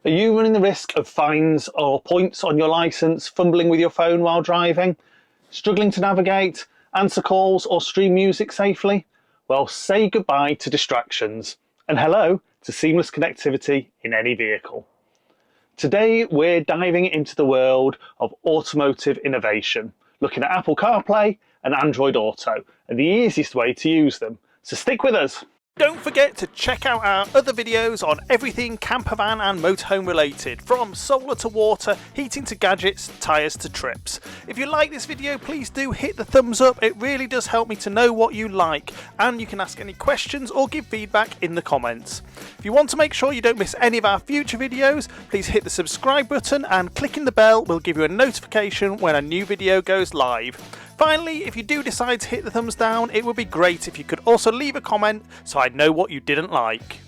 Are you running the risk of fines or points on your licence, fumbling with your phone while driving, struggling to navigate, answer calls or stream music safely? Well, say goodbye to distractions and hello to seamless connectivity in any vehicle. Today we're diving into the world of automotive innovation, looking at Apple CarPlay and Android Auto and the easiest way to use them. So stick with us. Don't forget to check out our other videos on everything campervan and motorhome related, from solar to water, heating to gadgets, tyres to trips. If you like this video, please do hit the thumbs up, it really does help me to know what you like, and you can ask any questions or give feedback in the comments. If you want to make sure you don't miss any of our future videos, please hit the subscribe button and clicking the bell will give you a notification when a new video goes live. Finally, if you do decide to hit the thumbs down, it would be great if you could also leave a comment so I know what you didn't like.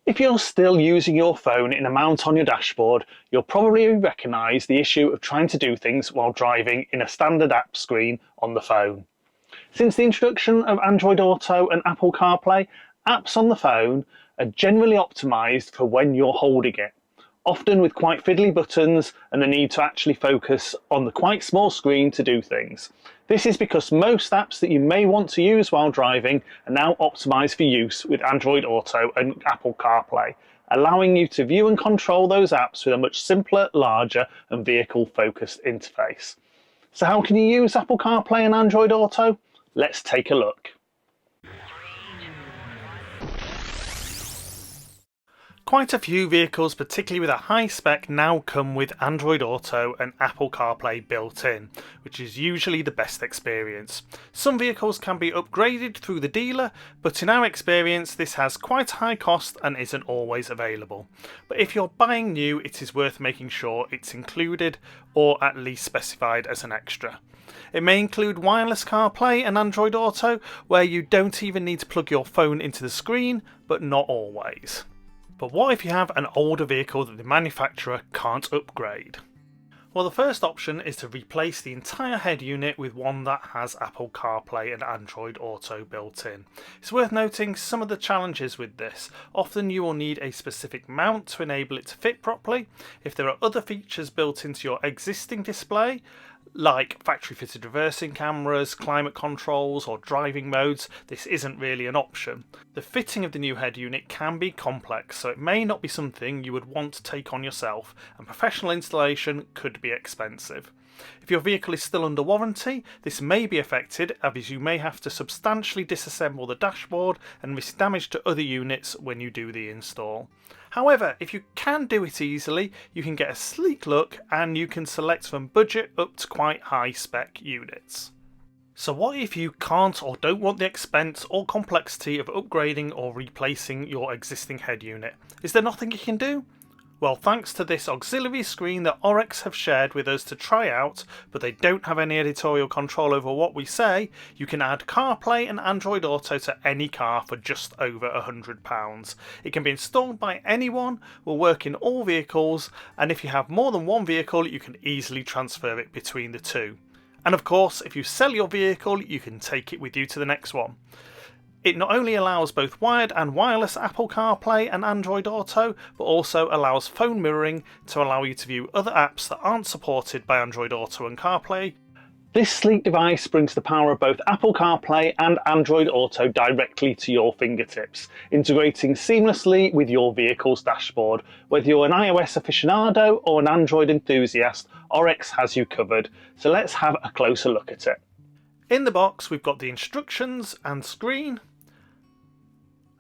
If you're still using your phone in a mount on your dashboard, you'll probably recognise the issue of trying to do things while driving in a standard app screen on the phone. Since the introduction of Android Auto and Apple CarPlay, apps on the phone are generally optimised for when you're holding it, often with quite fiddly buttons and the need to actually focus on the quite small screen to do things. This is because most apps that you may want to use while driving are now optimised for use with Android Auto and Apple CarPlay, allowing you to view and control those apps with a much simpler, larger and vehicle-focused interface. So how can you use Apple CarPlay and Android Auto? Let's take a look. Quite a few vehicles, particularly with a high spec, now come with Android Auto and Apple CarPlay built in, which is usually the best experience. Some vehicles can be upgraded through the dealer, but in our experience this has quite a high cost and isn't always available. But if you're buying new, it is worth making sure it's included or at least specified as an extra. It may include wireless CarPlay and Android Auto, where you don't even need to plug your phone into the screen, but not always. But what if you have an older vehicle that the manufacturer can't upgrade? Well, the first option is to replace the entire head unit with one that has Apple CarPlay and Android Auto built in. It's worth noting some of the challenges with this. Often you will need a specific mount to enable it to fit properly. If there are other features built into your existing display, like factory fitted reversing cameras, climate controls or driving modes, this isn't really an option. The fitting of the new head unit can be complex, so it may not be something you would want to take on yourself, and professional installation could be expensive. If your vehicle is still under warranty, this may be affected, as you may have to substantially disassemble the dashboard and risk damage to other units when you do the install. However, if you can do it easily, you can get a sleek look and you can select from budget up to quite high spec units. So what if you can't or don't want the expense or complexity of upgrading or replacing your existing head unit? Is there nothing you can do? Well, thanks to this auxiliary screen that Ohrex have shared with us to try out, but they don't have any editorial control over what we say, you can add CarPlay and Android Auto to any car for just over £100. It can be installed by anyone, will work in all vehicles, and if you have more than one vehicle, you can easily transfer it between the two. And of course, if you sell your vehicle, you can take it with you to the next one. It not only allows both wired and wireless Apple CarPlay and Android Auto, but also allows phone mirroring to allow you to view other apps that aren't supported by Android Auto and CarPlay. This sleek device brings the power of both Apple CarPlay and Android Auto directly to your fingertips, integrating seamlessly with your vehicle's dashboard. Whether you're an iOS aficionado or an Android enthusiast, Ohrex has you covered. So let's have a closer look at it. In the box we've got the instructions and screen,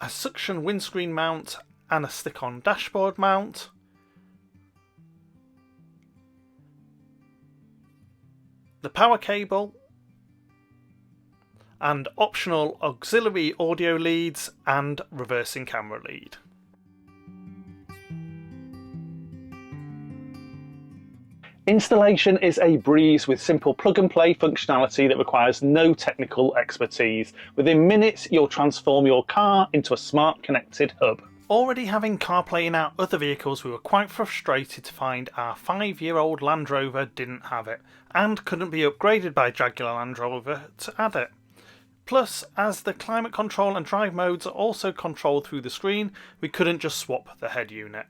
a suction windscreen mount and a stick-on dashboard mount, the power cable and optional auxiliary audio leads and reversing camera lead. Installation is a breeze with simple plug-and-play functionality that requires no technical expertise. Within minutes, you'll transform your car into a smart connected hub. Already having CarPlay in our other vehicles, we were quite frustrated to find our 5-year-old Land Rover didn't have it, and couldn't be upgraded by Jaguar Land Rover to add it. Plus, as the climate control and drive modes are also controlled through the screen, we couldn't just swap the head unit.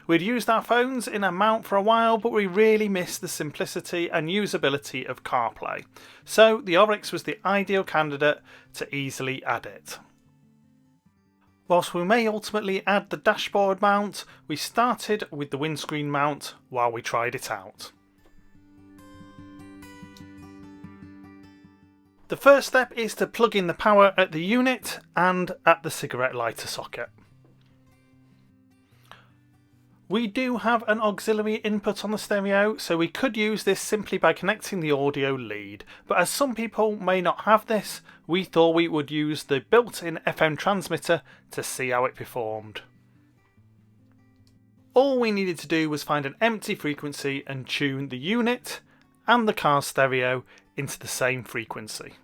We'd used our phones in a mount for a while, but we really missed the simplicity and usability of CarPlay. So the Ohrex was the ideal candidate to easily add it. Whilst we may ultimately add the dashboard mount, we started with the windscreen mount while we tried it out. The first step is to plug in the power at the unit and at the cigarette lighter socket. We do have an auxiliary input on the stereo, so we could use this simply by connecting the audio lead, but as some people may not have this, we thought we would use the built-in FM transmitter to see how it performed. All we needed to do was find an empty frequency and tune the unit and the car stereo into the same frequency.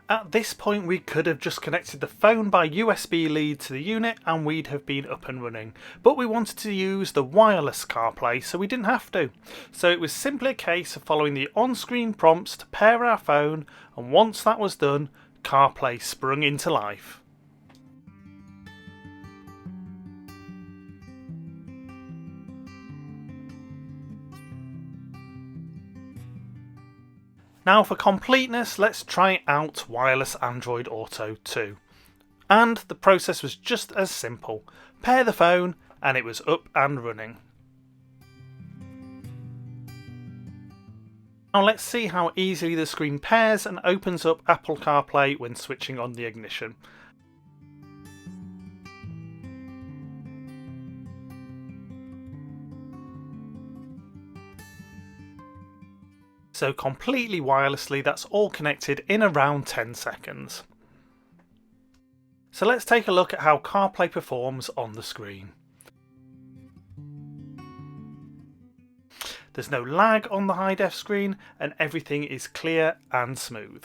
At this point we could have just connected the phone by USB lead to the unit and we'd have been up and running, but we wanted to use the wireless CarPlay so we didn't have to. So it was simply a case of following the on-screen prompts to pair our phone, and once that was done, CarPlay sprung into life. Now for completeness, let's try out wireless Android Auto too. And the process was just as simple. Pair the phone and it was up and running. Now let's see how easily the screen pairs and opens up Apple CarPlay when switching on the ignition. So completely wirelessly, that's all connected in around 10 seconds. So let's take a look at how CarPlay performs on the screen. There's no lag on the high def screen and everything is clear and smooth.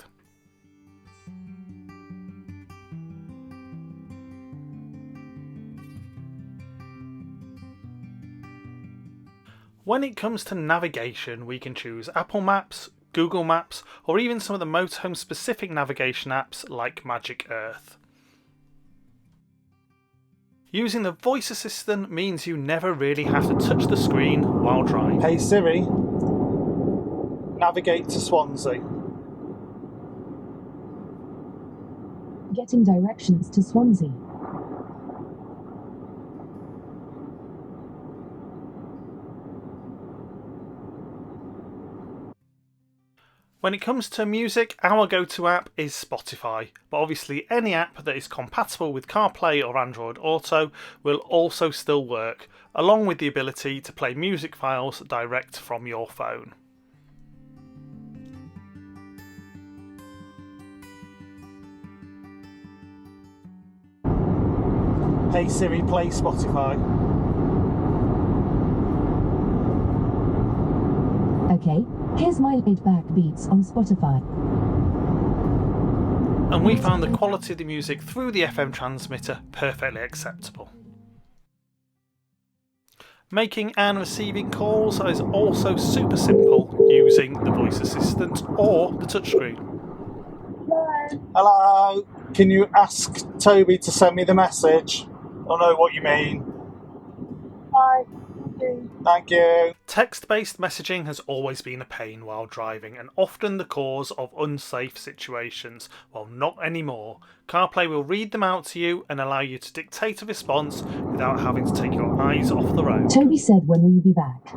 When it comes to navigation, we can choose Apple Maps, Google Maps, or even some of the motorhome specific navigation apps like Magic Earth. Using the voice assistant means you never really have to touch the screen while driving. Hey Siri, navigate to Swansea. Getting directions to Swansea. When it comes to music, our go-to app is Spotify, but obviously any app that is compatible with CarPlay or Android Auto will also still work, along with the ability to play music files direct from your phone. Hey Siri, play Spotify. Okay, here's my laid-back beats on Spotify. And we found the quality of the music through the FM transmitter perfectly acceptable. Making and receiving calls is also super simple using the voice assistant or the touchscreen. Hello, can you ask Toby to send me the message? I know what you mean. Hi. Thank you. Text-based messaging has always been a pain while driving and often the cause of unsafe situations. Well, not anymore. CarPlay will read them out to you and allow you to dictate a response without having to take your eyes off the road. Toby said, when will you be back?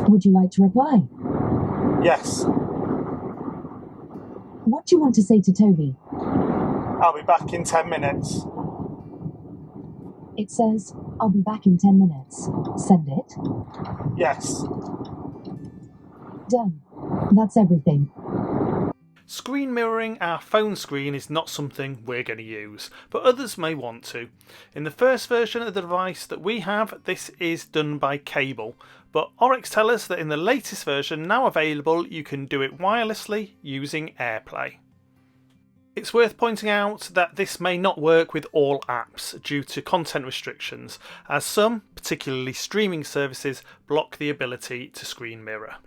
Would you like to reply? Yes, What do you want to say to Toby? I'll be back in 10 minutes. It says, I'll be back in 10 minutes. Send it. Yes. Done. That's everything. Screen mirroring our phone screen is not something we're going to use, but others may want to. In the first version of the device that we have, this is done by cable, but Ohrex tell us that in the latest version now available, you can do it wirelessly using AirPlay. It's worth pointing out that this may not work with all apps due to content restrictions, as some, particularly streaming services, block the ability to screen mirror.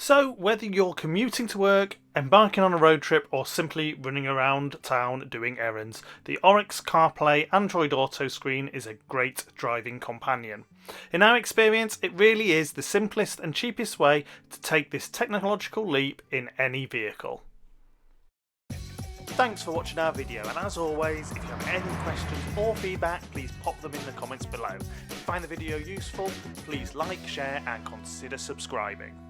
So whether you're commuting to work, embarking on a road trip or simply running around town doing errands, the Ohrex Carplay Android Auto screen is a great driving companion. In our experience, it really is the simplest and cheapest way to take this technological leap in any vehicle. Thanks for watching our video, and as always, if you have any questions or feedback, please pop them in the comments below. If you find the video useful, please like, share and consider subscribing.